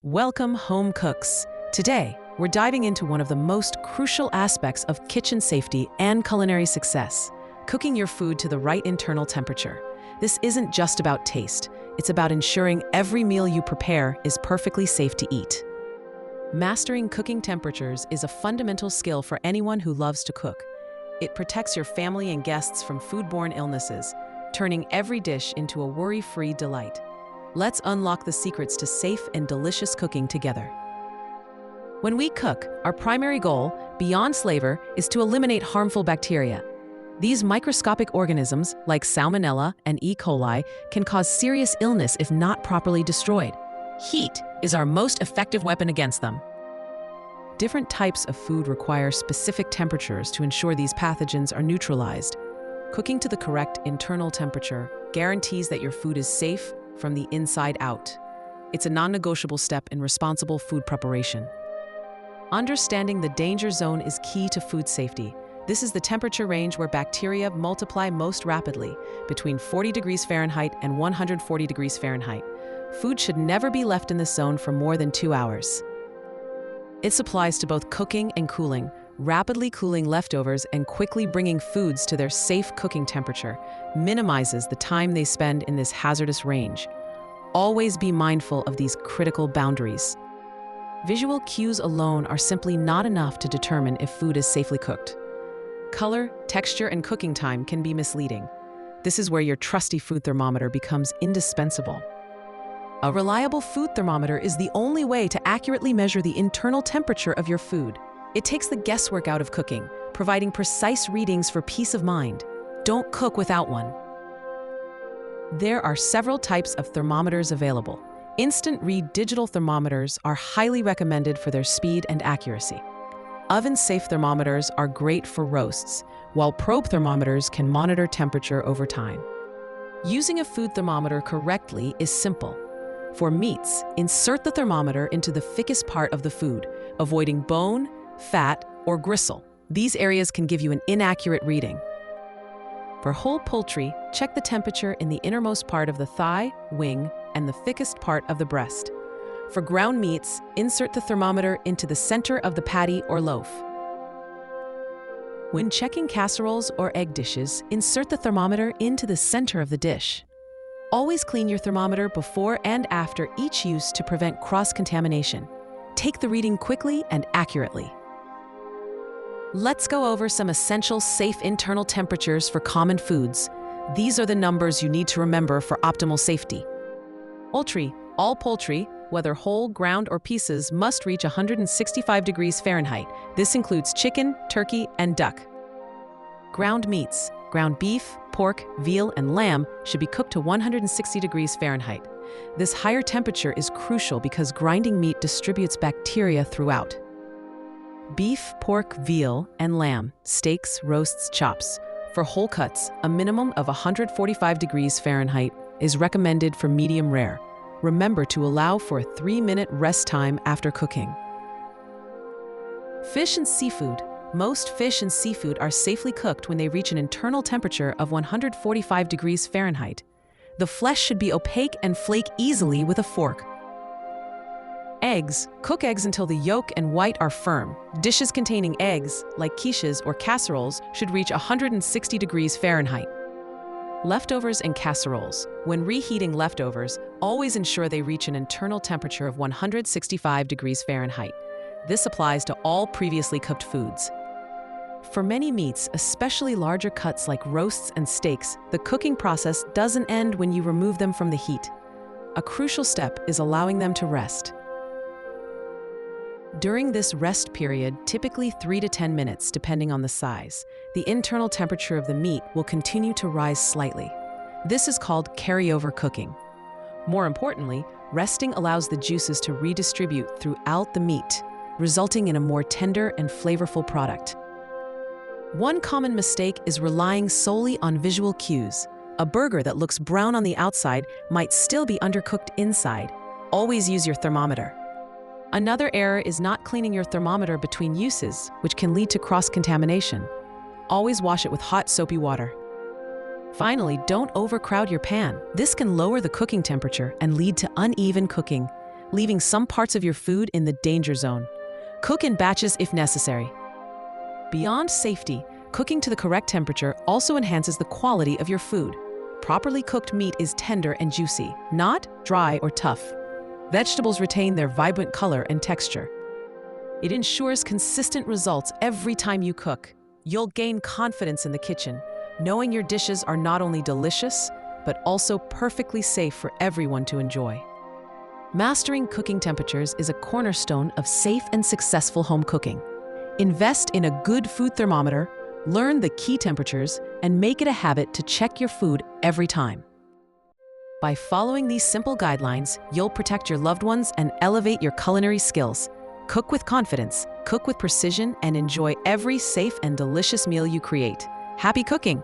Welcome, home cooks. Today, we're diving into one of the most crucial aspects of kitchen safety and culinary success, cooking your food to the right internal temperature. This isn't just about taste, it's about ensuring every meal you prepare is perfectly safe to eat. Mastering cooking temperatures is a fundamental skill for anyone who loves to cook. It protects your family and guests from foodborne illnesses, turning every dish into a worry-free delight. Let's unlock the secrets to safe and delicious cooking together. When we cook, our primary goal, beyond flavor, is to eliminate harmful bacteria. These microscopic organisms, like Salmonella and E. coli, can cause serious illness if not properly destroyed. Heat is our most effective weapon against them. Different types of food require specific temperatures to ensure these pathogens are neutralized. Cooking to the correct internal temperature guarantees that your food is safe from the inside out. It's a non-negotiable step in responsible food preparation. Understanding the danger zone is key to food safety. This is the temperature range where bacteria multiply most rapidly, between 40 degrees Fahrenheit and 140 degrees Fahrenheit. Food should never be left in this zone for more than 2 hours. This applies to both cooking and cooling. Rapidly cooling leftovers and quickly bringing foods to their safe cooking temperature minimizes the time they spend in this hazardous range. Always be mindful of these critical boundaries. Visual cues alone are simply not enough to determine if food is safely cooked. Color, texture, and cooking time can be misleading. This is where your trusty food thermometer becomes indispensable. A reliable food thermometer is the only way to accurately measure the internal temperature of your food. It takes the guesswork out of cooking, providing precise readings for peace of mind. Don't cook without one. There are several types of thermometers available. Instant read digital thermometers are highly recommended for their speed and accuracy. Oven-safe thermometers are great for roasts, while probe thermometers can monitor temperature over time. Using a food thermometer correctly is simple. For meats, insert the thermometer into the thickest part of the food, avoiding bone, fat, or gristle. These areas can give you an inaccurate reading. For whole poultry, check the temperature in the innermost part of the thigh, wing, and the thickest part of the breast. For ground meats, insert the thermometer into the center of the patty or loaf. When checking casseroles or egg dishes, insert the thermometer into the center of the dish. Always clean your thermometer before and after each use to prevent cross-contamination. Take the reading quickly and accurately. Let's go over some essential safe internal temperatures for common foods. These are the numbers you need to remember for optimal safety. All poultry, whether whole, ground, or pieces, must reach 165 degrees Fahrenheit. This includes chicken, turkey, and duck. Ground meats, ground beef, pork, veal, and lamb should be cooked to 160 degrees Fahrenheit. This higher temperature is crucial because grinding meat distributes bacteria throughout. Beef, pork, veal, and lamb, steaks, roasts, chops. For whole cuts, a minimum of 145 degrees Fahrenheit is recommended for medium rare. Remember to allow for a 3-minute rest time after cooking. Fish and seafood. Most fish and seafood are safely cooked when they reach an internal temperature of 145 degrees Fahrenheit. The flesh should be opaque and flake easily with a fork. Eggs. Cook eggs until the yolk and white are firm. Dishes containing eggs, like quiches or casseroles, should reach 160 degrees Fahrenheit. Leftovers and casseroles. When reheating leftovers, always ensure they reach an internal temperature of 165 degrees Fahrenheit. This applies to all previously cooked foods. For many meats, especially larger cuts like roasts and steaks, the cooking process doesn't end when you remove them from the heat. A crucial step is allowing them to rest. During this rest period, typically 3 to 10 minutes depending on the size, the internal temperature of the meat will continue to rise slightly. This is called carryover cooking. More importantly, resting allows the juices to redistribute throughout the meat, resulting in a more tender and flavorful product. One common mistake is relying solely on visual cues. A burger that looks brown on the outside might still be undercooked inside. Always use your thermometer. Another error is not cleaning your thermometer between uses, which can lead to cross-contamination. Always wash it with hot, soapy water. Finally, don't overcrowd your pan. This can lower the cooking temperature and lead to uneven cooking. leaving some parts of your food in the danger zone. Cook in batches if necessary. Beyond safety, cooking to the correct temperature also enhances the quality of your food. Properly cooked meat is tender and juicy, not dry or tough. Vegetables retain their vibrant color and texture. It ensures consistent results every time you cook. You'll gain confidence in the kitchen, knowing your dishes are not only delicious, but also perfectly safe for everyone to enjoy. Mastering cooking temperatures is a cornerstone of safe and successful home cooking. Invest in a good food thermometer, learn the key temperatures, and make it a habit to check your food every time. By following these simple guidelines, you'll protect your loved ones and elevate your culinary skills. Cook with confidence, cook with precision, and enjoy every safe and delicious meal you create. Happy cooking!